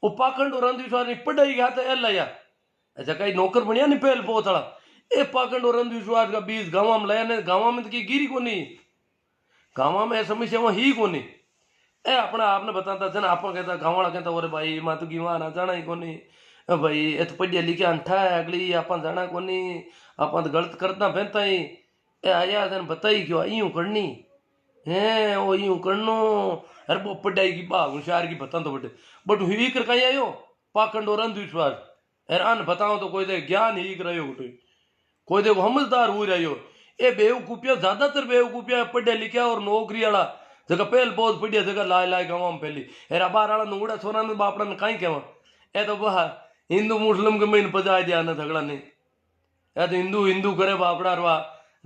वो पाखंड और अंधविश्वास ने पढ़ाई गया था लाया अच्छा कई नौकर बढ़िया नहीं पहल पोतला ए पाखंड और अंधविश्वास का बीज गाँव में लाया ने गाँव में तो की गिरी को नहीं गाँव में समस्या वहाँ ही को नहीं ए अपना आपने बताता था ना आप कहता गाँव वाला कहता अरे भाई मैं तो गिवा ना जाना ही को नहीं भाई ये तो पढ़िया लिखिया अंठा है अगली आप जाना को नहीं आप तो गलत करता फैनता ही ए आया तेन बताई क्यों यूं करनी है वो यूं करनो अरे वो पढ़ाई की भाग होशियार की बता तो बट हुई कर कहीं आयो पाखंड और अंधविश्वास अरे अन बताओ तो कोई दे ज्ञान ही कर रहो कोई देखो समझदार हो रही ए बेवकूफिया ज्यादातर बेवकूफिया पढ़िया लिखा और नौकरी वाला जगह पहल बहुत पढ़िया जगह लाए लाए गाँव में पहली अरे बार वाला नुगड़ा छोरा ने बापड़ा ने कहीं कहवा ए तो वह हिंदू मुस्लिम के मैंने पजा दिया ना झगड़ा ने या तो हिंदू हिंदू करे बापड़ा रवा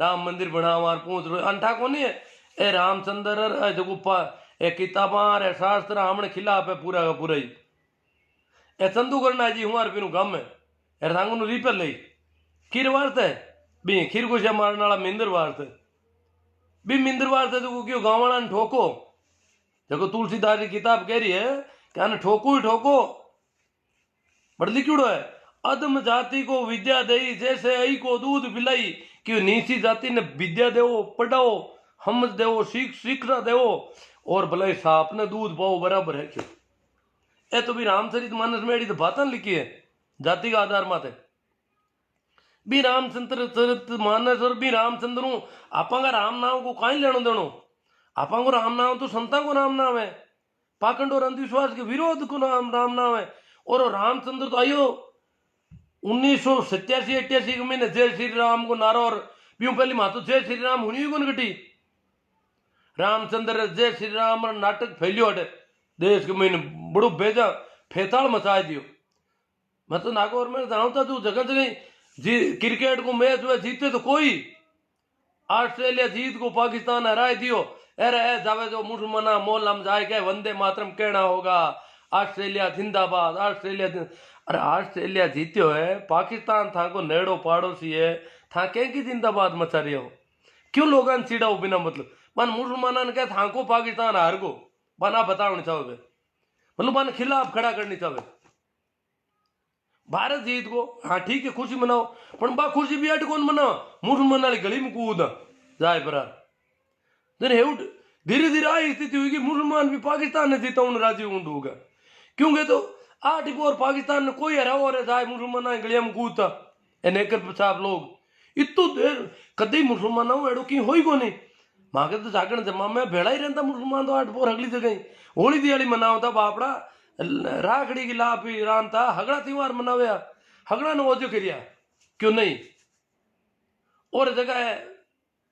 राम मंदिर बनावा पूछ रो अंठा को नहीं है ए रामचंद्र जो ए किताबा रे शास्त्र हमने खिलाफ है पूरा का पूरा ही ए चंदू करना जी हमारे पीनू गाँव में ए सांगू रिपेयर ले खीर वार्त है बी खीर को मारने वाला मिंदर वार्त है बी मिंदर वार्त है तो क्यों गाँव वाला ने ठोको देखो तुलसीदास की किताब कह रही है क्या ना ठोको ही ठोको बट लिखिड़ो है अधम जाति को विद्या दई जैसे आई को दूध पिलाई क्यों नीची जाति ने विद्या देवो पढ़ाओ हम देवो शिक्षा देवो और भले साप ने दूध पाओ बराबर है क्यों ए तो भी रामचरित मानस में तो बातन लिखी है जाति का आधार माते भी रामचंद्र चरित मानस और भी रामचंद्र आपा राम नाम को कहीं लेनो देनो आपा को राम नाम तो संता को राम नाम है पाखंड और अंधविश्वास के विरोध को राम नाम है और रामचंद्र तो आयो 1987-88 के महीने जय श्री राम को नारा और प्यूं पहली मातो जय श्री राम हुई को घटी रामचंद्र जय श्री राम नाटक फैलियो हटे देश के महीने बड़ो भेजा फेताल मचा दियो मैं तो नागौर में जानता तू जगह जगह जी क्रिकेट को मैच हुआ जीते तो कोई ऑस्ट्रेलिया जीत को पाकिस्तान हराए दियो अरे जावे जो मुसलमाना मोहल्ला में जाए क्या वंदे मातरम कहना होगा ऑस्ट्रेलिया जिंदाबाद ऑस्ट्रेलिया अरे ऑस्ट्रेलिया जीत्यो है पाकिस्तान था को नेड़ो पड़ोसी है था कह की जिंदाबाद मचा रही हो क्यों लोग चिड़ाओ बिना मतलब मन मुसलमाना ने क्या था को पाकिस्तान हार को बना बताओ चाहे मतलब मन खिलाफ खड़ा करनी चाहे भारत जीत को हाँ ठीक है खुशी मनाओ पर बा खुशी भी अट कौन मनाओ मुसलमान वाली गली में कूद जाए पर धीरे धीरे आई स्थिति हुई कि मुसलमान भी पाकिस्तान ने जीता उन राजी ऊंड होगा क्योंकि तो 8 और पाकिस्तान ने कोई हरा हो रहा जाए मुसलमान गलिया में कूदता नेकर साहब लोग इतो देर कदी मुसलमान एड़ो की हो को नहीं माँ के तो जागरण जमा में भेड़ा ही रहता मुसलमान तो 8 पोर अगली जगह होली दिवाली मनावता बापड़ा राखड़ी की लाभ रानता हगड़ा त्योहार मनावे हगड़ा ने ओजो करिया क्यों नहीं और जगह है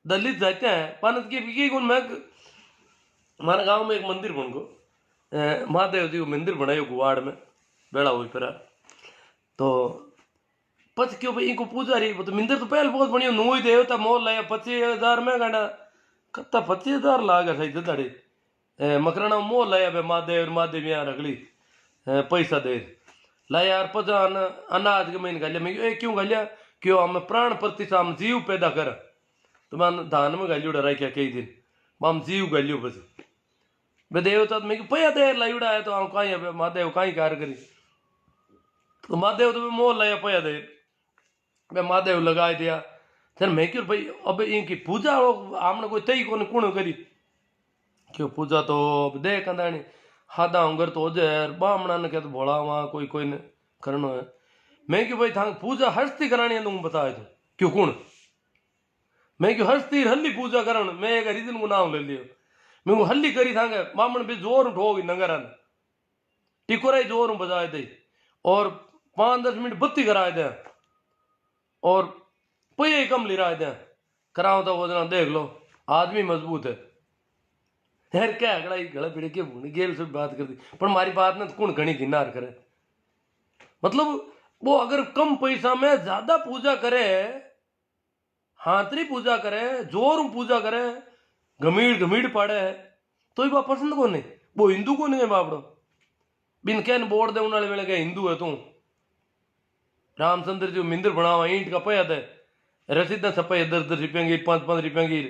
दलित जाते हैं पानत की गुण मैं हमारे गांव में एक मंदिर बन को महादेव जी को मंदिर बनायो गुवाड़ में बेड़ा हुई फिर तो पच क्यों भाई इनको पूजा रही तो मंदिर तो पहले बहुत बढ़िया नो ही देवता मोल लाया 25,000 में गाड़ा कत्ता 25,000 लागा सही दाड़ी मकराना मोल लाया बे महादेव यहाँ रगली पैसा दे लाया यार पचा अनाज के महीने गालिया मैं क्यों गालिया क्यों हम प्राण प्रतिष्ठा हम जीव पैदा कर तो मैं धान में गाली उड़ा रहा क्या कई दिन हम जीव गालियो बस बे देवता मैं पया देर लाई उड़ा है तो हम कहीं महादेव कहीं कार्य करी तो महादेव तो मोल लाया पया देर बे महादेव लगाए दिया फिर मैं क्यों भाई अब इनकी पूजा हमने कोई तई को कुण करी क्यों पूजा तो दे कंदाणी हादा होंगर तो जहर बामणा ने कहते भोला वहाँ कोई ने करनो है मैं क्यों भाई था पूजा हस्ती करानी है तुम बताए तो क्यों कुण मैं क्यों हस्ती हल्ली पूजा करण मैं एक रीजन को नाम ले लियो मैं वो हल्ली करी था बामण भी जोर उठोगी नंगरन टिकोरा ही जोर बजाए दे और 5-10 मिनट बत्ती कराए दे और पैया ही कम ले रहा है कराओ तो वो जना देख लो आदमी मजबूत है यार क्या अगड़ा गला पीड़े के गेल से बात कर दी पर हमारी बात ना तो कौन घनी गिनार करे मतलब वो अगर कम पैसा में ज्यादा पूजा करे हाथरी पूजा करे जोर पूजा करे घमीड़ पाड़े तो ये बात पसंद को नहीं वो हिंदू को नहीं है बापड़ो बिन कैन बोर्ड दे उन्हें वेले क्या हिंदू है तू रामचंद्र जो मंदिर बनावा ईंट का पया थे रसीद छपाई 10-10 रुपये की 5-5 रुपये की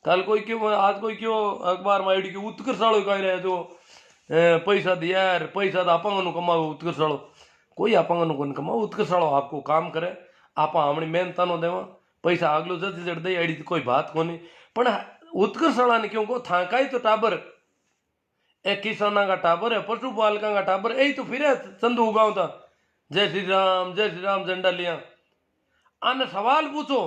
कल कोई क्यों आज कोई क्यों अखबार में आईडी की उत्कर्ष वालों कहीं रहे जो पैसा दिया यार पैसा तो आप कमाओ उत्कर्षाड़ो कोई आप कमाओ उत्कर्षाड़ो आपको काम करे आप हमणी मेहनतानो देवा पैसा आगलो जल्दी जड़ दे एडी कोई बात कोनी पण उत्कर्षाड़ा ने क्यों को थाकाई तो टाबर ए किसाना का टाबर है पशुपालका का टाबर यही तो फिर चंदू उगाव था जय श्री राम झंडा लिया आने सवाल पूछो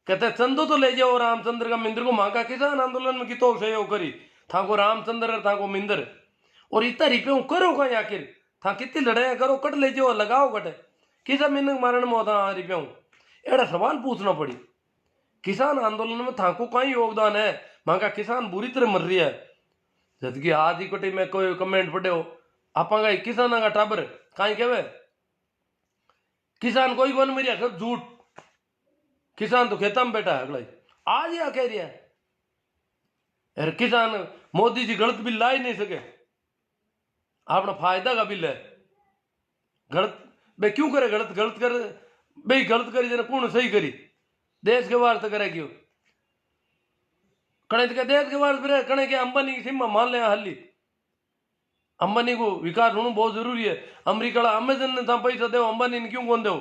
कहते चंदो तो ले जाओ रामचंद्र का मिंदर को मांगा किसान आंदोलन में कितो सहयोग करी था को रामचंद्र था को मिंदर और इतना रिपेऊ करो कहीं आखिर था कितनी लड़ाई करो कट ले जाओ लगाओ कटे किसा मिनक मारण में होता रिपेऊ एड़ा सवाल पूछना पड़ी किसान आंदोलन में था को कहीं योगदान है मांगा किसान बुरी तरह मर रही है जबकि आज ही कटी में कोई कमेंट पढ़े हो आप किसान का टाबर कहीं कहवे किसान कोई कौन मेरी सब झूठ किसान तो खेता में बैठा है अगला आज या कह रहा है अरे किसान मोदी जी गलत बिल ला ही नहीं सके अपना फायदा का बिल है गलत बे क्यों करे गलत गलत कर भाई गलत करी जने कौन सही करी देश के वार तो करे क्यों कणे तो देश के वार फिर कणे के अंबानी की सीमा मान ले हल्ली अंबानी को विकास होना बहुत जरूरी है अमेरिका अमेजन ने था पैसा दो अंबानी ने क्यों कौन दो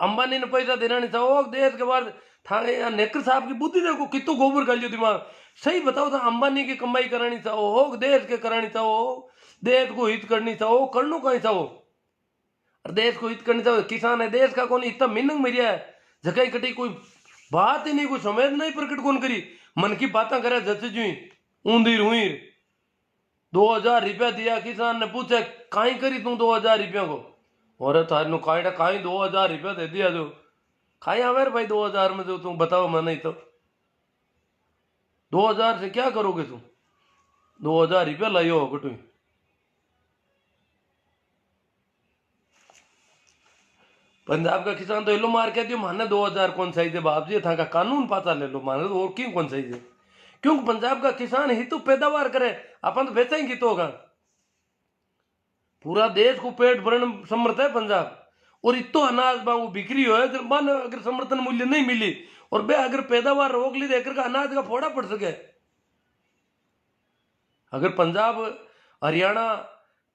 अंबानी ने पैसा देना नहीं था देश के बाद था नेकर साहब की बुद्धि देखो कितो गोबर कर लियो दिमाग सही बताओ था अंबानी की कमाई करानी चाहो हो देश के करानी चाहो देश को हित करनी चाहो करनो कहीं चाहो और देश को हित करनी चाहो किसान है देश का कौन इतना मिनंग मिरिया है जगह कटी कोई बात ही नहीं कोई संवेदना ही प्रकट कौन करी मन की बातें करे जैसे जुई ऊंधीर हुईर 2000 रुपया दिया किसान ने पूछे कहीं करी तू 2000 रुपया को और थारू कहीं 2000 रुपया दे दिया जो कहीं आवे भाई 2000 में जो तुम बताओ मैं नहीं तो 2000 से क्या करोगे तुम 2000 रुपया लाइयो हो कटू पंजाब का किसान तो लो मार के दियो माने 2000 कौन सही दे बाप जी था का कानून पाता ले लो माने तो और क्यों कौन सही दे क्योंकि पंजाब का किसान ही तो पैदावार करे अपन तो बेचा ही तो होगा पूरा देश को पेट भरण समर्थ है पंजाब और इतो अनाज मांगू बिक्री हो मान अगर समर्थन मूल्य नहीं मिली और बे अगर पैदावार रोक ली देकर का अनाज का फोड़ा पड़ सके अगर पंजाब हरियाणा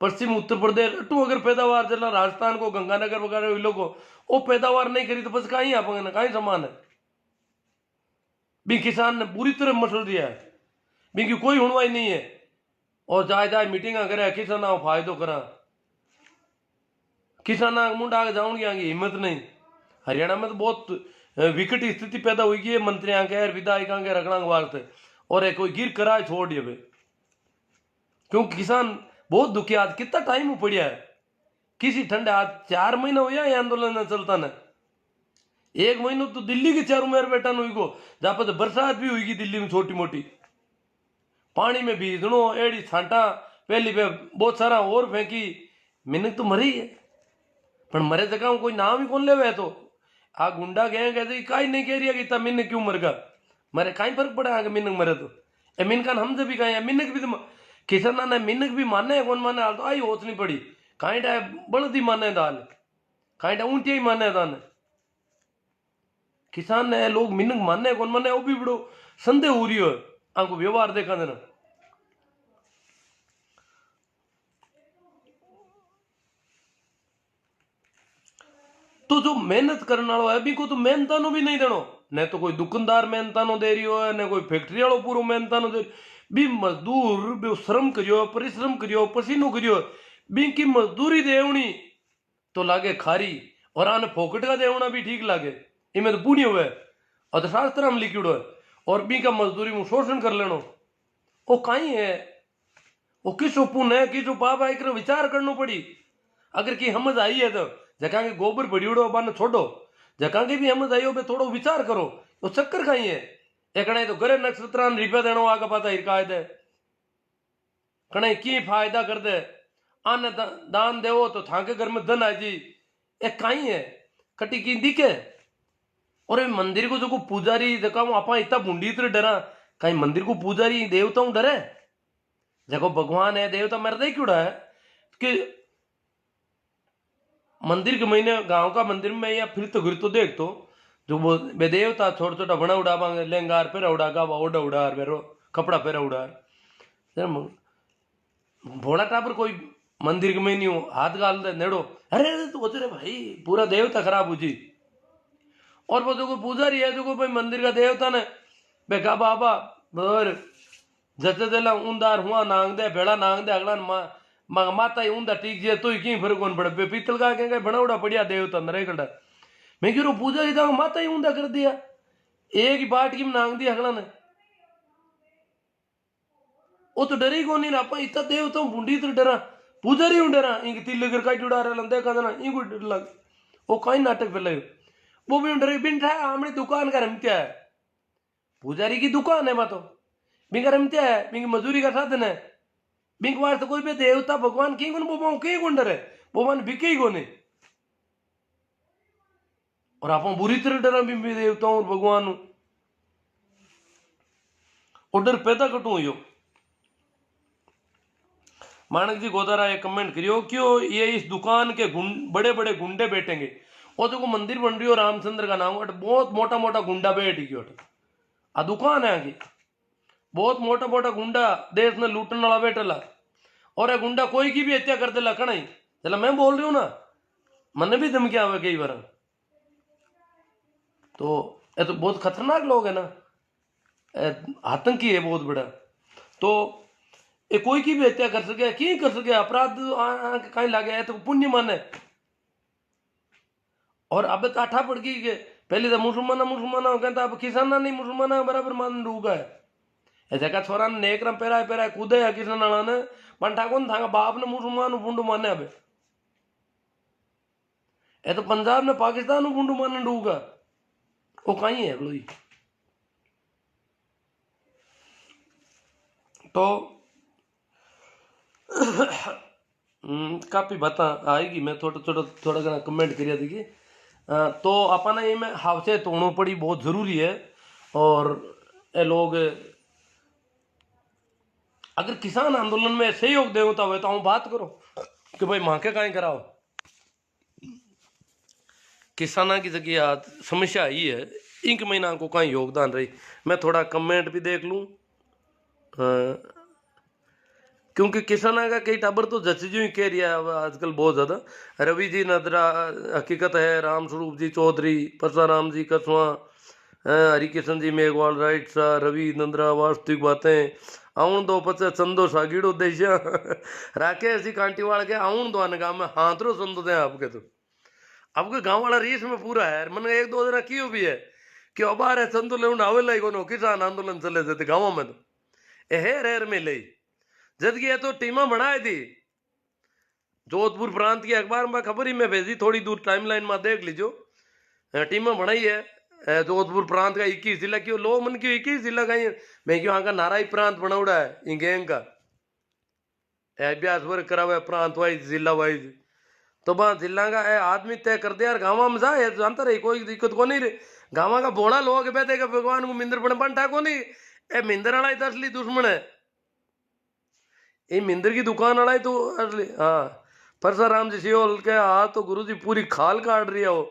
पश्चिम उत्तर प्रदेश अटू अगर पैदावार चला राजस्थान को गंगानगर वगैरह लोगों वो पैदावार नहीं करी तो बस कहीं आप कहीं समान है भी किसान ने पूरी तरह मसल दिया है भी की कोई हुणवाई नहीं है और जाए जाए मीटिंग करे किसान फायदो करा किसान मुंडा आगे जाऊंगी आगे हिम्मत नहीं हरियाणा में तो बहुत विकट स्थिति पैदा हुई है मंत्री आगे विधायक आगे रखना वास्ते और एक कोई गिर कराए छोड़ दिए क्योंकि किसान बहुत दुखी आज कितना टाइम पड़िया है किसी ठंडे आज 4 महीना हुआ ये आंदोलन चलता ना 1 महीना तो दिल्ली के चारों मेर बैठा हुई को जहां पर बरसात भी हुई दिल्ली में छोटी मोटी पानी में भीजनो एड़ी छांटा पहली पे बहुत सारा और फेंकी मैंने तो मरी है पर मरे जगह कोई नाम ही कौन ले तो आ गुंडा गए कहते काई नहीं कह रही है कि मिन्न क्यों मर गया मरे काई फर्क पड़ा आगे मिनक मरे तो ए मिनकान हमसे भी कहे मिनक भी तो किसान ने मिनक भी माने कौन माने हाल तो आई होच नहीं पड़ी काई टाइम बड़दी माने दाल काई टाइम ऊंटिया ही माने दान किसान ने लोग मिनक माने कौन माने वो भी बड़ो संदेह हो रही हो आंको व्यवहार देखा देना तो जो मेहनत करने वालों है भी को तो मेहनतानो भी नहीं देनो न तो कोई दुकानदार मेहनतानो दे रही हो न कोई फैक्ट्री वालों पूरा मेहनतानो दे भी मजदूर भी श्रम करियो परिश्रम करियो पसीनो करियो भी की मजदूरी देवनी तो लागे खारी और आने फोकट का देवना भी ठीक लागे इमें तो पुण्य हुए और तो शास्त्र में लिखिड़ो है और बी का मजदूरी में शोषण कर लेनो वो कहीं है वो किस पुण्य है किस पाप है एक विचार करना पड़ी अगर की समझ आई है तो जगह के गोबर पड़ियोड़ो बाने छोड़ो जगह की भी समझ आई हो थोड़ो विचार करो तो चक्कर कहीं है एक तो घरे नक्षत्रान रुपया देनो आगे पता हिरकाय दे कणे की फायदा कर दे आने दान देवो तो थाके घर में धन आ जी एक कहीं है कटी की दिखे और मंदिर को जो पुजारी जगह आप इतना बूंदी तरह डरा कहीं मंदिर को पुजारी देवताओं डरे जगह भगवान है देवता मेरे दे क्यों है कि मंदिर के महीने गांव का मंदिर में या फिर तो देख तो जो वो बेदेवता छोटा छोटा बना उड़ा लेंगार पे उड़ा गावा ओडा उड़ा बेरो कपड़ा पे उड़ा भोला टापर कोई मंदिर में नहीं हो हाथ गाल दे नेड़ो, अरे अरे तू रे भाई पूरा देवता खराब हो जी। और वो जो पुजारी है जो भाई मंदिर का देवता ने बेका बाबा और जते देला उंदार हुआ नांग दे भेड़ा नांग दे अगला माता ही उंदा टीक जे तो की फर्क कौन पड़े पीतल का कहेंगे बनावड़ा बढ़िया देवता नरे कंडा। मैं क्यों पुजारी था माता ही उंदा कर दिया एक ही बाट की नांग दी अगला ने, वो तो डरी को नहीं ना अपन इतना देवता बूंदी तो डरा पुजारी हूं डरा इंक तिल लगर का जुड़ा रहा लंदे का ना इंको डर लग वो कहीं नाटक पे लगे वो भी डरे बिन था हमने दुकान का रमत्या है पुजारी की दुकान है मैं तो बिंग रमत्या है बिंग मजूरी का साधन है बिंग वार तो कोई भी देवता भगवान की गुण बोबाऊ के गुण डरे बोबान बिके ही कोने और आप बुरी तरह डरा भी देवताओं और भगवान और डर पैदा कटू यो। मानक जी गोदारा एक कमेंट करियो क्यों ये इस दुकान के बड़े बड़े गुंडे बैठेंगे और जो मंदिर बन रही हो रामचंद्र का नाम बहुत मोटा मोटा गुंडा बैठ गयो आ दुकान है आगे बहुत मोटा मोटा गुंडा देश में लूटने वाला बैठला और ये गुंडा कोई की भी हत्या कर देला कणाई चला मैं बोल रही हूं ना मन भी धमकी आवे कई बार तो ये तो बहुत खतरनाक लोग है ना आतंकी है बहुत बड़ा तो ये कोई की भी हत्या कर सके की कर सके अपराध कहीं लागे तो पुण्य माने और अब ताठा पड़ गई के पहले तो मुसलमान कहता अब किसान नहीं मुसलमान बराबर मान डूगा है ऐसे का छोरा ने नेक रम पेरा कूदे है किसान वाला ने पंठा कौन था बाप ने मुसलमान बुंडू माने अब ये तो पंजाब ने पाकिस्तान बुंडू माने डूगा वो कहीं है कोई तो काफी बातें आएगी मैं थोड़ा घना कमेंट करिया देखिए तो अपना ये में हावसे तोड़ो पड़ी बहुत जरूरी है और ये लोग अगर किसान आंदोलन में सहयोग देवता हुए तो हम बात करो कि भाई मां के कहीं कराओ किसाना की जगह आज समस्या आई है इंक महीना को कहीं योगदान रही मैं थोड़ा कमेंट भी देख लूं क्योंकि किसाना का कई टाबर तो जचजू ही कह रहा है आजकल बहुत ज्यादा रवि जी नदरा हकीकत है राम स्वरूप जी चौधरी परसाराम जी कसवा हरिकिशन जी मेघवाल राइट सा रवि नंदरा वास्तविक बातें आउन दो पचे चंदो सागीड़ो देशा राकेश जी कांटीवाल के आउन दो आने गाँव में हाथरो चंदो दे आपके तो आपके गाँव वाला रीस में पूरा है मन एक दो दिन क्यों भी है कि अबार है चंदो ले आवेला को किसान आंदोलन चले जाते गाँव में तो हेर में ले जद की तो टीमा बनाई थी जोधपुर प्रांत की अखबार में खबर ही मैं भेजी थोड़ी दूर टाइमलाइन में देख लीजो टीमा बनाई है जोधपुर प्रांत का 21 जिला क्यों लो मन क्यों 21 जिला का मैं क्यों का नाराई प्रांत बनाउड़ा है इन गैंग का अभ्यास वर्क करा हुआ है प्रांत वाइज जिला वाइज तो वहां जिला का आदमी तय कर दिया गाँव में जाए जानता रही कोई दिक्कत को नहीं रे गाँव का बोड़ा लोग बैठेगा भगवान को मिंदर बनटा को नहीं ए मिंदर वाला ही असली दुश्मन है ये मिंदर की दुकान वाला ही तो असली हाँ परसाराम जी सियोल के हाँ तो गुरु जी पूरी खाल काट रही है वो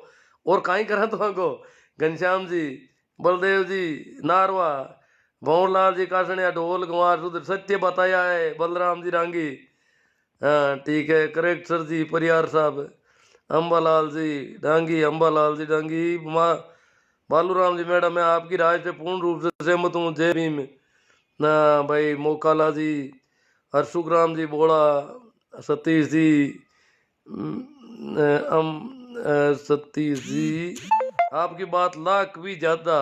और कहीं करा तो को घनश्याम जी बलदेव जी नारवा भंवरलाल जी कासनिया ढोल गंवार सुधर सत्य बताया है बलराम जी रांगी हाँ ठीक है करेक्ट सर जी परियार साहब अम्बालाल जी डांगी अम्बालाल जी डांगी बालूराम जी मैडम मैं आपकी राय से पूर्ण रूप से सहमत हूँ जय भीम ना भाई मोकाला जी हर्षुग्राम जी बोला सतीश जी सतीश जी आपकी बात लाख भी ज्यादा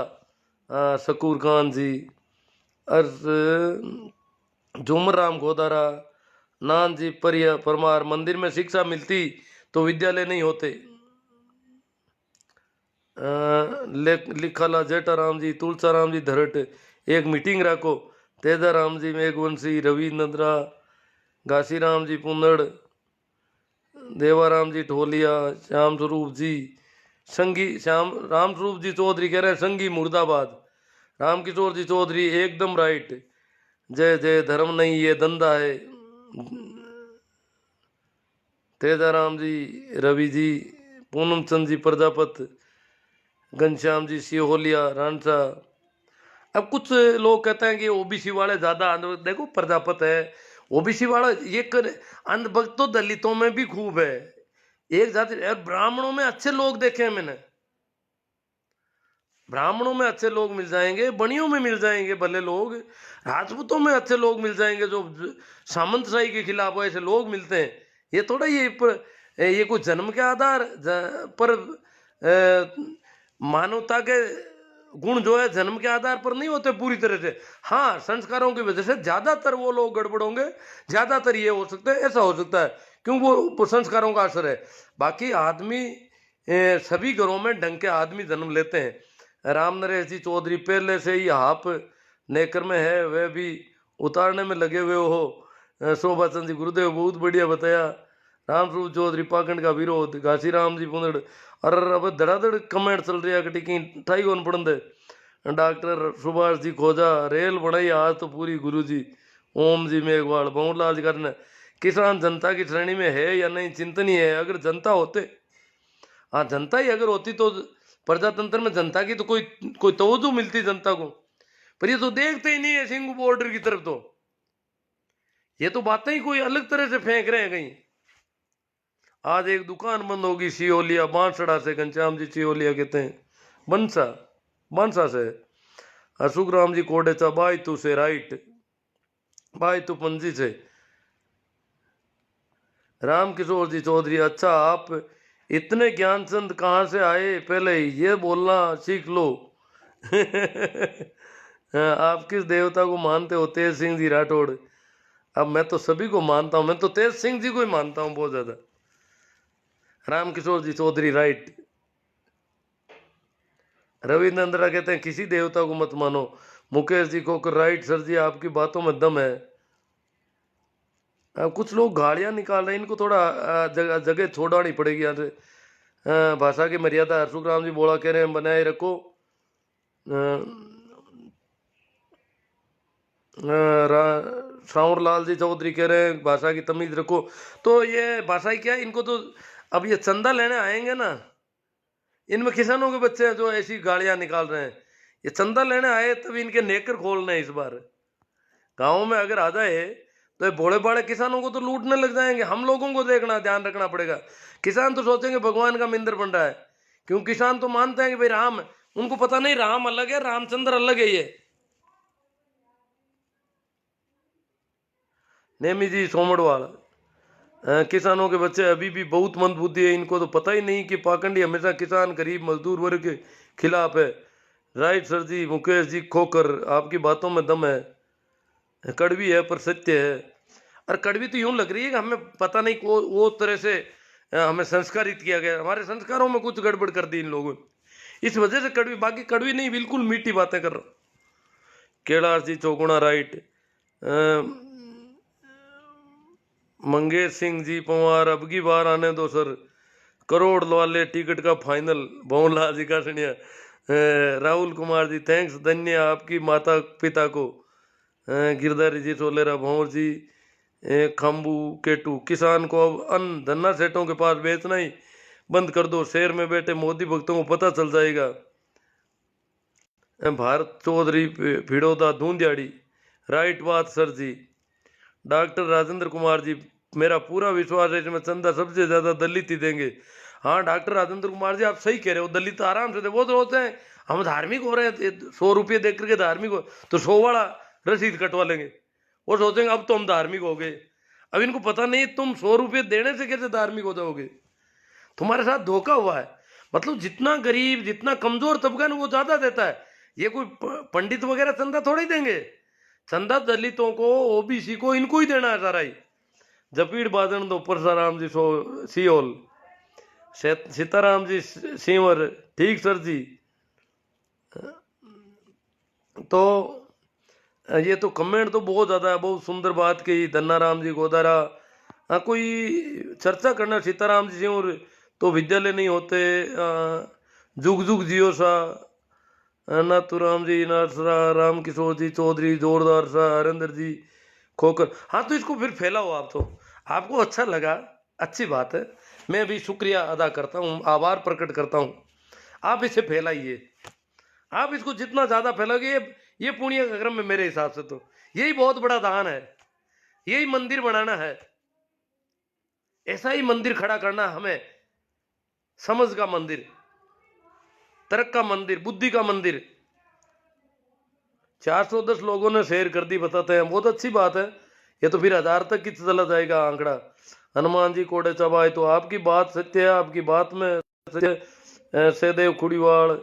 शकूर खान जी झूमर राम गोदारा नान जी परिया परमार मंदिर में शिक्षा मिलती तो विद्यालय नहीं होते लिखाला जेठाराम जी तुलसाराम जी धरट एक मीटिंग रखो तेजाराम जी मेघवंशी रवि नंदरा घासीराम जी पुनड़ देवाराम जी ढोलिया श्याम स्वरूप जी संगी श्याम राम स्वरूप जी चौधरी कह रहे हैं संगी मुर्दाबाद राम किशोर जी चौधरी एकदम राइट जय जय धर्म नहीं ये धंधा है तेजाराम जी रवि जी पूनम चंद जी प्रजापत घनश्याम जी सिहोलिया रानसा अब कुछ लोग कहते हैं कि ओबीसी वाले ज्यादा देखो प्रजापत है ओबीसी वाला ये कर अंधभक्त तो दलितों में भी खूब है, एक जाति। और ब्राह्मणों में अच्छे लोग देखे हैं मैंने, ब्राह्मणों में अच्छे लोग मिल जाएंगे, बनियों में मिल जाएंगे भले लोग, राजपूतों में अच्छे लोग मिल जाएंगे, जो सामंतशाही के खिलाफ ऐसे लोग मिलते हैं। ये थोड़ा ये कुछ जन्म के आधार पर मानवता के गुण जो है जन्म के आधार पर नहीं होते पूरी तरह से। हाँ, संस्कारों की वजह से ज्यादातर वो लोग गड़बड़ होंगे, ज्यादातर ये हो सकता है, ऐसा हो सकता है, क्योंकि वो संस्कारों का असर है। बाकी आदमी सभी घरों में ढंग के आदमी जन्म लेते हैं। राम नरेश जी चौधरी पहले से ही हाफ नेकर में है, वह भी उतारने में लगे हुए हो। शोभा चंद जी गुरुदेव बहुत बढ़िया बताया। राम स्वरूप चौधरी पाखंड का विरोध, घासी राम जी पुंदड़। अरे अब धड़ाधड़ कमेंट चल रही है कि ठाई कौन पढ़ दे। डॉक्टर सुभाष जी खोजा, रेल बनाई आज तो पूरी गुरु जी। ओम जी मेघवाल, बहुलाल जी करने, किसान जनता की श्रेणी में है या नहीं चिंतनीय है। अगर जनता होते, हाँ जनता ही अगर होती तो प्रजातंत्र में जनता की तो कोई तवज्जो मिलती जनता को, पर ये तो देखते ही नहीं है सिंगू बॉर्डर की तरफ। तो ये तो बातें ही कोई अलग तरह से फेंक रहे हैं कहीं। आज एक दुकान बंद होगी सियोलिया बांसड़ा से, घनश्याम जी सियोलिया कहते हैं, बांसा से। अशोक राम जी कोडेचा, बाई तू से राइट, बाई तू पंजी से। राम किशोर जी चौधरी, अच्छा आप इतने ज्ञानचंद कहाँ से आए, पहले ये बोलना सीख लो। आप किस देवता को मानते हो? तेज सिंह जी राठौड़। अब मैं तो सभी को मानता हूं, मैं तो तेज सिंह जी को ही मानता हूं बहुत ज्यादा। राम किशोर जी चौधरी राइट। रविंद्र कहते हैं किसी देवता को मत मानो। मुकेश जी को राइट सर जी, आपकी बातों में दम है। कुछ लोग गालियां निकाल रहे हैं, इनको थोड़ा जगह छोड़ानी पड़ेगी यहाँ से। भाषा की मर्यादा हर्षुख राम जी बोला कह रहे हैं बनाए रखो। श्रावण लाल जी चौधरी कह रहे हैं भाषा की तमीज रखो। तो ये भाषा क्या है, इनको तो अब ये चंदा लेने आएंगे ना, इनमें किसानों के बच्चे हैं जो ऐसी गालियां निकाल रहे हैं। ये चंदा लेने आए तभी इनके नेकर खोलने इस बार। गाँव में अगर आ जाए तो भोले भाले किसानों को तो लूटने लग जाएंगे। हम लोगों को देखना, ध्यान रखना पड़ेगा। किसान तो सोचेंगे भगवान का मिंदर बन रहा है, क्योंकि किसान तो मानते हैं कि भाई राम, उनको पता नहीं राम अलग है, रामचंद्र अलग है। ये नेमी जी सोमड़वाल, किसानों के बच्चे अभी भी बहुत मंदबुद्धि है, इनको तो पता ही नहीं कि पाखंडी हमेशा किसान गरीब मजदूर वर्ग के खिलाफ है। राइट सर जी। मुकेश जी खोकर, आपकी बातों में दम है, कड़वी है पर सत्य है। और कड़वी तो यूं लग रही है कि हमें पता नहीं वो तरह से हमें संस्कारित किया गया, हमारे संस्कारों में कुछ गड़बड़ कर दी इन लोगों ने, इस वजह से कड़वी। बाकी कड़वी नहीं, बिल्कुल मीठी बातें कर रहा। कैलाश जी चौगुना राइट। मंगेश सिंह जी पवार, अब की बार आने दो सर, करोड़ वाले टिकट का फाइनल। भवनलाल जी का सुनिया। राहुल कुमार जी थैंक्स, धन्य आपकी माता पिता को। गिरधारी जी सोलेरा, भंवर जी खम्बू केटू, किसान को अब अन्न धन्ना सेठों के पास बेचना ही बंद कर दो, शहर में बैठे मोदी भक्तों को पता चल जाएगा। भारत चौधरी भिड़ोदा धूंधियाड़ी, राइट बात सर जी। डॉक्टर राजेंद्र कुमार जी, मेरा पूरा विश्वास है इसमें चंदा सबसे ज्यादा दलित ही देंगे। हाँ डॉक्टर राजेंद्र कुमार जी, आप सही कह रहे हो, दलित आराम से दे। वो तो होते हैं हम धार्मिक हो रहे हैं, 100 रुपये दे करके धार्मिक हो, तो 100 वाला रसीद कटवा लेंगे। वो सोचेंगे अब तो हम धार्मिक हो गए। अब इनको पता नहीं तुम 100 रुपये देने से कैसे धार्मिक हो जाओगे, तुम्हारे साथ धोखा हुआ है। मतलब जितना गरीब, जितना कमजोर तबका ना, वो ज्यादा देता है। ये कोई पंडित वगैरह चंदा थोड़ी देंगे। चंदा दलितों को, ओबीसी को, इनको ही देना है सारा ही। जपीड़ बादन दो परसाराम जी सियोल, सीताराम जी सीवर, ठीक सर जी। तो ये तो कमेंट तो बहुत ज्यादा है, बहुत सुंदर बात कही। धन्नाराम जी गोदारा, कोई चर्चा करना। सीताराम जी सिंह तो विद्यालय नहीं होते। जुग जुग जियो सा, नाथुराम जी नाथरा, राम किशोर जी चौधरी जोरदार सा, हरेंद्र जी खोकर। हाँ तो इसको फिर फैलाओ आप, तो आपको अच्छा लगा, अच्छी बात है। मैं भी शुक्रिया अदा करता हूँ, आभार प्रकट करता हूँ। आप इसे फैलाइए, आप इसको जितना ज्यादा फैलाओगे, ये पुण्य का क्रम है मेरे हिसाब से। तो यही बहुत बड़ा दान है। यही मंदिर बनाना है, ऐसा ही मंदिर खड़ा करना हमें, समझ का मंदिर, तर्क का मंदिर, बुद्धि का मंदिर। 410 लोगों ने शेयर कर दी, बताते हैं, बहुत अच्छी बात है। ये तो फिर 1000 तक की चला जाएगा आंकड़ा। हनुमान जी कोड़े चबाए, तो आपकी बात सत्य है, आपकी बात में सत्य। सहदेव खुड़ीवाल,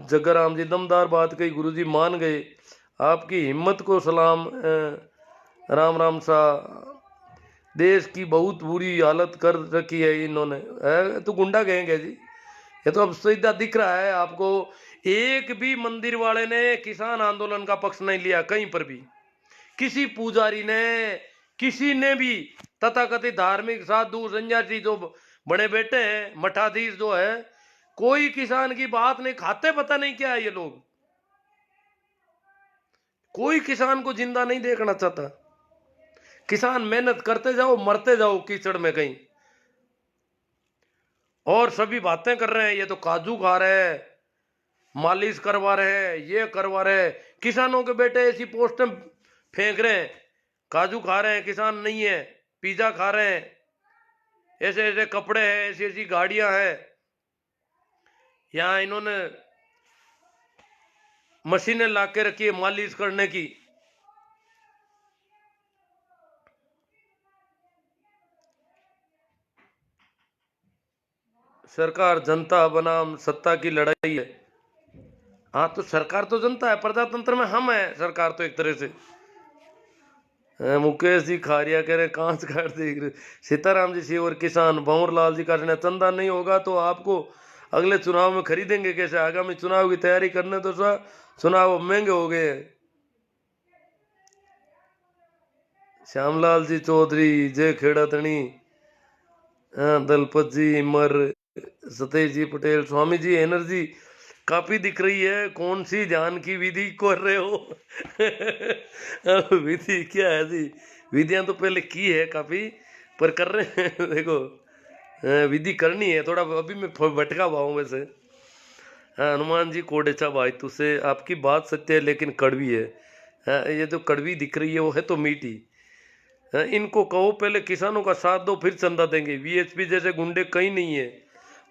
जग्गाराम जी, दमदार बात कही, गुरु जी मान गए, आपकी हिम्मत को सलाम। राम राम सा, देश की बहुत बुरी हालत कर रखी है इन्होंने, तो गुंडा गैंग है जी। ये तो अब सीधा दिख रहा है आपको। एक भी मंदिर वाले ने किसान आंदोलन का पक्ष नहीं लिया कहीं पर भी, किसी पुजारी ने, किसी ने भी, तथाकथित धार्मिक साधु सन्यासी जो बड़े बेटे हैं, मठाधीश जो है, कोई किसान की बात नहीं, खाते पता नहीं क्या है ये लोग। कोई किसान को जिंदा नहीं देखना चाहता। किसान मेहनत करते जाओ, मरते जाओ कीचड़ में कहीं, और सभी बातें कर रहे हैं। ये तो काजू खा रहे हैं, मालिश करवा रहे हैं, ये करवा रहे हैं। किसानों के बेटे ऐसी पोस्टें फेंक रहे हैं, काजू खा रहे हैं, किसान नहीं है, पिज्जा खा रहे हैं, ऐसे ऐसे कपड़े हैं, ऐसी ऐसी गाड़ियां हैं। यहां इन्होंने मशीनें ला के रखी है मालिश करने की। सरकार जनता बनाम सत्ता की लड़ाई है। हाँ, तो सरकार तो जनता है, प्रजातंत्र में हम है सरकार तो एक तरह से। मुकेश जी खारिया कह रहे कांच काट देख रहे। सीताराम जी शिवर किसान, भंवर लाल जी का कहना, चंदा नहीं होगा तो आपको अगले चुनाव में खरीदेंगे कैसे? आगामी चुनाव की तैयारी करने तो सा चुनाव महंगे हो गए हैं। श्यामलाल जी चौधरी, जय खेड़ा तणी, दलपत जी मर, सतेज जी पटेल, स्वामी जी एनर्जी काफी दिख रही है। कौन सी ध्यान की विधि कर रहे हो? विधि क्या है जी? विधियां तो पहले की है काफी, पर कर रहे हैं। देखो, विधि करनी है थोड़ा, अभी मैं भटका हुआ हूं वैसे। हनुमान जी कोडेचा भाई, तुझसे आपकी बात सत्य है लेकिन कड़वी है। ये जो कड़वी दिख रही है वो है तो मीठी। इनको कहो पहले किसानों का साथ दो, फिर चंदा देंगे। वीएचपी जैसे गुंडे कहीं नहीं है,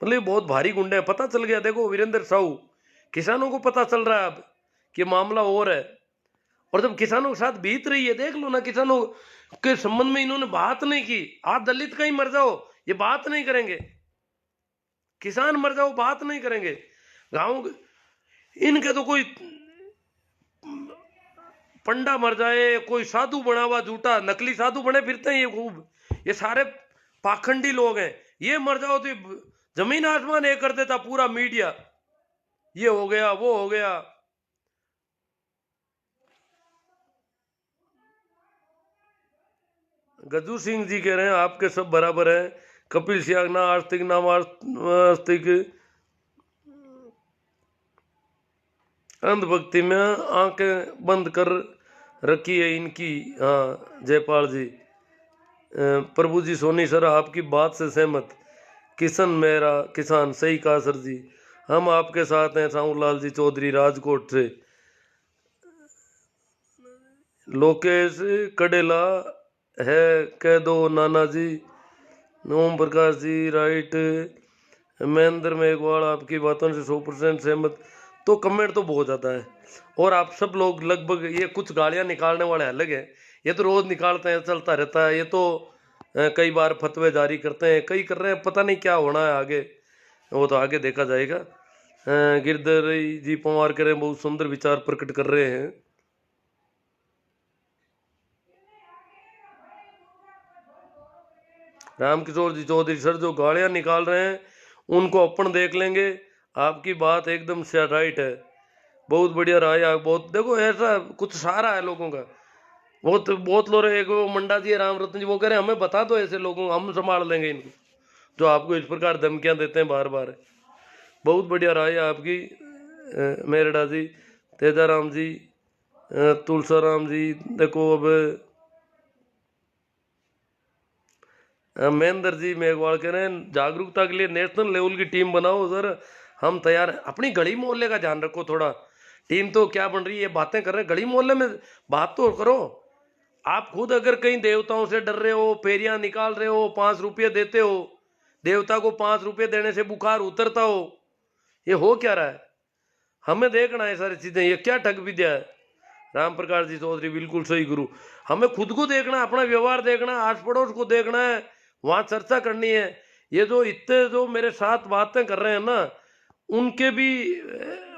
मतलब ये बहुत भारी गुंडे हैं, पता चल गया। देखो वीरेंद्र साहू, किसानों को पता चल रहा है अब कि मामला और है। और जब किसानों के साथ बीत रही है, देख लो ना, किसानों के संबंध में इन्होंने बात नहीं की। आप दलित कहीं मर जाओ, ये बात नहीं करेंगे। किसान मर जाओ, बात नहीं करेंगे। गाँव इनके तो कोई पंडा मर जाए, कोई साधु बना हुआ झूठा नकली साधु बने फिरते हैं ये खूब, ये सारे पाखंडी लोग हैं। ये मर जाओ तो जमीन आसमान ये कर देता पूरा मीडिया, ये हो गया वो हो गया। गजू सिंह जी कह रहे हैं आपके सब बराबर है। कपिल सियाग ना आस्तिक ना आस्तिक, अंधभक्ति में आंखें बंद कर रखी है इनकी। हाँ जयपाल जी, प्रभु जी सोनी सर आपकी बात से सहमत। किशन मेरा किसान, सही कहा सर जी, हम आपके साथ हैं। साहूलाल जी चौधरी राजकोट से। लोकेश कडेला है, कह दो नाना जी। ओम प्रकाश जी राइट। महेंद्र मेघवाल आपकी बातों से 100% सहमत। तो कमेंट तो बहुत ज़्यादा है, और आप सब लोग लगभग, ये कुछ गालियां निकालने वाले अलग है, ये तो रोज़ निकालते हैं, चलता रहता है। ये तो कई बार फतवे जारी करते हैं, कई कर रहे हैं, पता नहीं क्या होना है आगे, वो तो आगे देखा जाएगा। गिरधर जी पवार करें, बहुत सुंदर विचार प्रकट कर रहे हैं। रामकिशोर जी चौधरी सर जो गालियां निकाल रहे हैं उनको अपन देख लेंगे। आपकी बात एकदम से राइट है, बहुत बढ़िया राय है। बहुत देखो ऐसा कुछ सहारा है लोगों का, बहुत बहुत लोग। एक वो मंडा जी राम रत्न जी, वो कह रहे हैं हमें बता दो ऐसे लोगों, हम संभाल लेंगे इनको, जो आपको इस प्रकार धमकियां देते हैं बार बार। बहुत बढ़िया राय है आपकी। मेरडा जी, तेजाराम जी, तुलसाराम जी, देखो अब महेंद्र जी मेघवाल कह रहे हैं जागरूकता के लिए नेशनल लेवल की टीम बनाओ सर, हम तैयार हैं। अपनी गली मोहल्ले का ध्यान रखो थोड़ा। टीम तो क्या बन रही है, बातें कर रहे हैं, गली मोहल्ले में बात तो करो। आप खुद अगर कहीं देवताओं से डर रहे हो, फेरियां निकाल रहे हो, 5 रुपये देते हो, देवता को 5 रुपये देने से बुखार उतरता हो, ये हो क्या रहा है? हमें देखना है सारी चीजें, ये क्या ठग विद्या है। राम प्रकाश जी चौधरी बिल्कुल सही गुरु। हमें खुद को देखना है, अपना व्यवहार देखना है, आस पड़ोस को देखना है, वहां चर्चा करनी है। ये जो इतने जो मेरे साथ बातें कर रहे हैं ना, उनके भी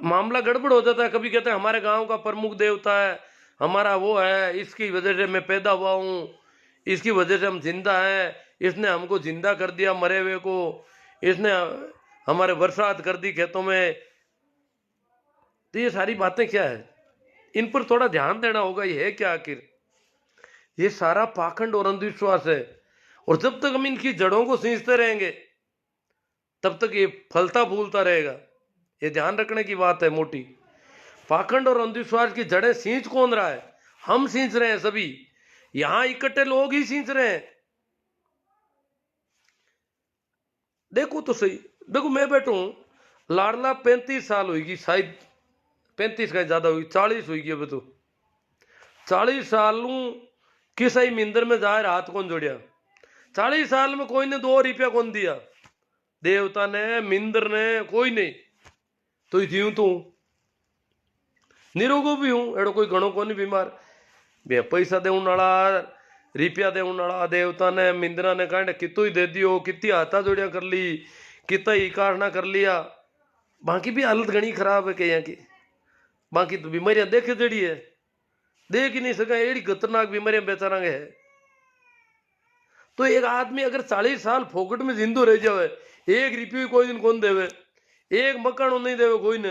मामला गड़बड़ हो जाता है। कभी कहते हैं हमारे गांव का प्रमुख देवता है, हमारा वो है, इसकी वजह से मैं पैदा हुआ हूँ, इसकी वजह से हम जिंदा हैं, इसने हमको जिंदा कर दिया मरे हुए को, इसने हमारे बरसात कर दी खेतों में। तो ये सारी बातें क्या है, इन पर थोड़ा ध्यान देना होगा। ये है क्या आखिर? ये सारा पाखंड और अंधविश्वास है। और जब तक हम इनकी जड़ों को सींचते रहेंगे तब तक ये फलता फूलता रहेगा। ये ध्यान रखने की बात है मोटी। पाखंड और अंधविश्वास की जड़ें सींच कौन रहा है? हम सींच रहे हैं। सभी यहां इकट्ठे लोग ही सींच रहे हैं। देखो तो सही, देखो मैं बैठू हूं, लाडला 35 साल होगी, शायद 35 का ज्यादा होगी, 40 होगी। अब तो 40 साल किसी मिंदर में जाए हाथ कौन जोड़िया? 40 साल में कोई ने 2 रुपया कौन दिया? देवता ने, मिंदर ने, कोई नहीं। तो जीव तो हूं, निरोगो भी हूं, एड़ो कोई घणो को नहीं बीमार। बे पैसा देने वाला, रुपया देने वाला देवता ने, मिंदरा ने कहने कितो ही दे दियो, कितनी हाथा जोड़िया कर ली, कितना ही कारना कर लिया। बाकी भी हालत घनी खराब है कहीं की। बाकी तो बीमारियां देखे जड़ी है, देख ही नहीं सका, एड़ी खतरनाक बीमारियां बेचारा है। तो एक आदमी अगर 40 साल फोकट में जिंदो रह जावे, 1 रुपये कोई दिन कौन देवे, एक मकान नहीं देवे कोई ने,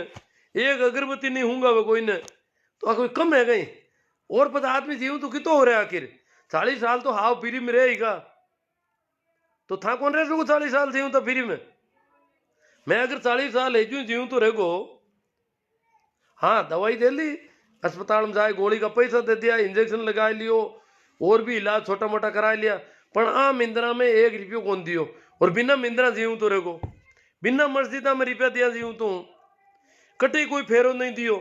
एक अगरबत्ती नहीं होंगा वे कोई ने, तो कोई कम है कहीं? और पता आदमी जीव तो कितो हो रहा है आखिर? 40 साल तो हाव फ्री में रहेगा, तो था कौन रह सको 40 साल जीव तो फ्री में? मैं अगर 40 साल है जीव तो रहेगो, हाँ दवाई दे ली, अस्पताल में जाए, गोली का पैसा दे दिया, इंजेक्शन लगा लियो, और भी इलाज छोटा मोटा करा लिया, पर आ इंदिरा में 1 रुपये कौन दियो। और बिना इंदिरा जीव तो रहेगो, बिना मस्जिदा में रुपया दिया जीव तो कटे कोई फेरो नहीं दियो।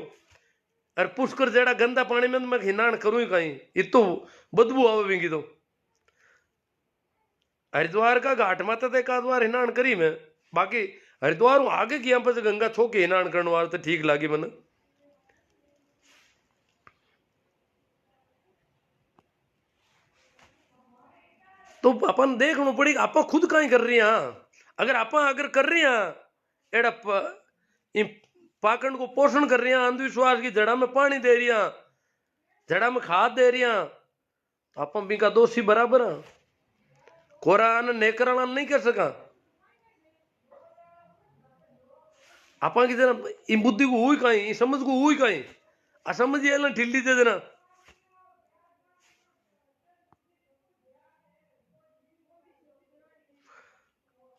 और पुष्कर जेड़ा गंदा पानी में मैं हिनान करूं ही कहीं, इतो बदबू आवेगी। तो हरिद्वार का घाट माता एक आध बार हिनान करी मैं, बाकी हरिद्वार आगे की पर गंगा छो के हिनान करने वाले तो ठीक लगी मैंने। तो अपन देखना पड़ेगा आप खुद कहीं कर रही हैं। अगर आप अगर कर रही हैं एड़ा पाखंड को पोषण कर रही हैं, अंधविश्वास की जड़ा में पानी दे रही हैं, जड़ा में खाद दे रही हैं, तो आप बिका दोषी बराबर है। कोरान नेकराना नहीं कर सका। आप बुद्धि को हुई कहीं, समझ को हुई कहीं, असमझ ये ठिल्ली दे देना।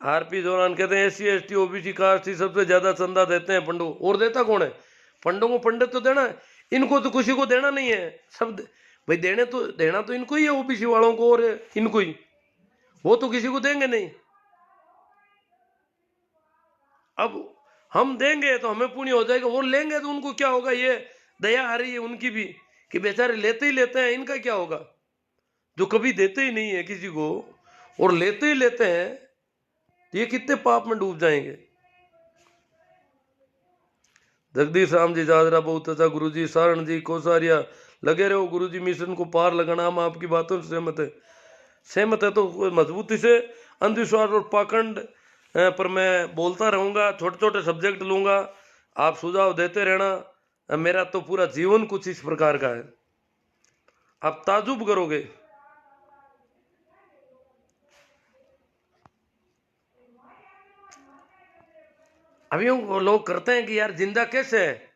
आरपी जोरान कहते हैं एससी एसटी ओबीसी कास्ट सबसे ज्यादा चंदा देते हैं पंडो। और देता कौन है? पंडों को पंडित तो देना है, इनको तो किसी को देना नहीं है। सब भाई देना तो इनको ही है, ओबीसी वालों को और इनको ही, वो तो किसी को देंगे नहीं। अब हम देंगे तो हमें पुण्य हो जाएगा, वो लेंगे तो उनको क्या होगा? ये दया आ रही है उनकी भी कि बेचारे लेते ही लेते हैं, इनका क्या होगा? जो कभी देते ही नहीं है किसी को और लेते ही लेते हैं, ये कितने पाप में डूब जाएंगे। जगदीश राम जी जाजरा बहुत अच्छा। गुरु जी सारण जी कोसारिया लगे रहो, गुरु जी मिशन को पार लगाना। हम आपकी बातों से सहमत है तो मजबूती से। अंधविश्वास और पाखंड पर मैं बोलता रहूंगा, छोटे छोटे सब्जेक्ट लूंगा, आप सुझाव देते रहना। मेरा तो पूरा जीवन कुछ इस प्रकार का है, आप ताजुब करोगे। अभी लोग करते हैं कि यार जिंदा कैसे है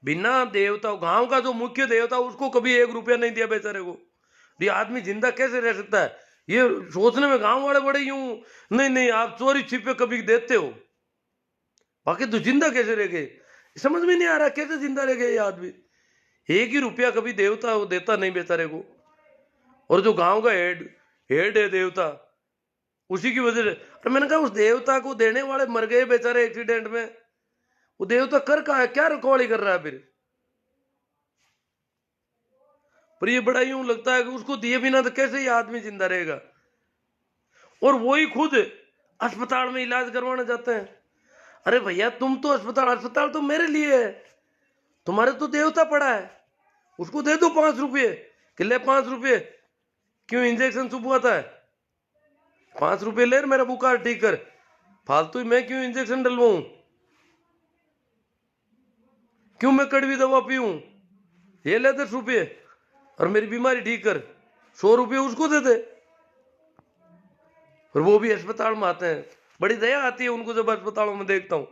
बिना देवता, गांव का जो मुख्य देवता उसको कभी 1 रुपया नहीं दिया बेचारे को, ये आदमी जिंदा कैसे रह सकता है? ये सोचने में गांव वाले बड़े यूं, नहीं नहीं आप चोरी छिपे कभी देते हो, बाकी तो जिंदा कैसे रह गए? समझ में नहीं आ रहा कैसे जिंदा रह गए ये आदमी। 1 ही रुपया कभी देवता वो देता नहीं बेचारे को, और जो गांव का हेड है देवता, उसी की वजह से। और मैंने कहा उस देवता को देने वाले मर गए बेचारे एक्सीडेंट में, वो देवता कर का है क्या? रखवाली कर रहा है फिर? पर ये बड़ा यूं लगता है कि उसको दिए बिना तो कैसे ये आदमी जिंदा रहेगा। और वही खुद अस्पताल में इलाज करवाने जाते हैं। अरे भैया तुम तो अस्पताल तो मेरे लिए है, तुम्हारे तो देवता पड़ा है, उसको दे दो 5 रुपये कि ले 5 रुपये, क्यों इंजेक्शन चुभवाता है? 5 रुपये ले मेरा बुखार ठीक कर, फालतू मैं क्यों इंजेक्शन डलवाऊं, क्यों मैं कड़वी दवा पीऊं? ये ले 10 रुपये और मेरी बीमारी ठीक कर, 100 रुपये उसको दे दे। और वो भी अस्पताल में आते हैं, बड़ी दया आती है उनको जब अस्पतालों में देखता हूं।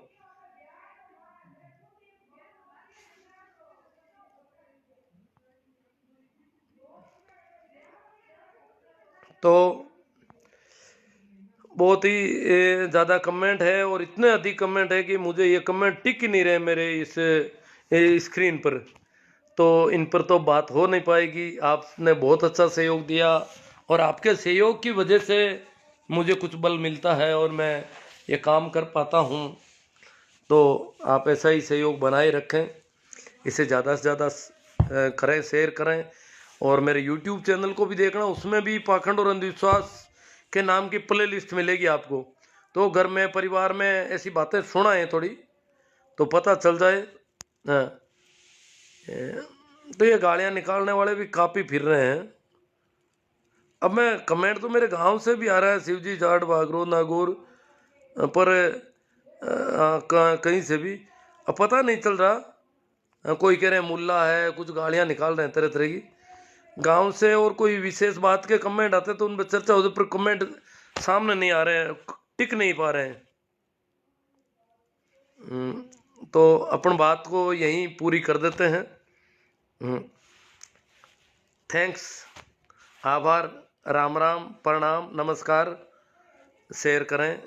तो बहुत ही ज़्यादा कमेंट है और इतने अधिक कमेंट है कि मुझे ये कमेंट टिक ही नहीं रहे मेरे इस स्क्रीन पर, तो इन पर तो बात हो नहीं पाएगी। आपने बहुत अच्छा सहयोग दिया और आपके सहयोग की वजह से मुझे कुछ बल मिलता है और मैं ये काम कर पाता हूँ। तो आप ऐसा ही सहयोग बनाए रखें, इसे ज़्यादा से ज़्यादा करें, शेयर करें। और मेरे YouTube चैनल को भी देखना, उसमें भी पाखंड और अंधविश्वास के नाम की प्ले लिस्ट मिलेगी आपको। तो घर में परिवार में ऐसी बातें सुनाएं थोड़ी, तो पता चल जाए। हाँ, तो ये गालियाँ निकालने वाले भी काफ़ी फिर रहे हैं। अब मैं कमेंट तो मेरे गांव से भी आ रहा है, शिवजी जाट बागरो नागौर, पर कहीं से भी अब पता नहीं चल रहा। कोई कह रहे हैं मुल्ला है, कुछ गालियाँ निकाल रहे हैं तरह तरह की गांव से, और कोई विशेष बात के कमेंट आते तो उन पर चर्चा होती, पर कमेंट सामने नहीं आ रहे हैं, टिक नहीं पा रहे हैं। तो अपन बात को यहीं पूरी कर देते हैं। थैंक्स, आभार, राम राम, प्रणाम, नमस्कार। शेयर करें।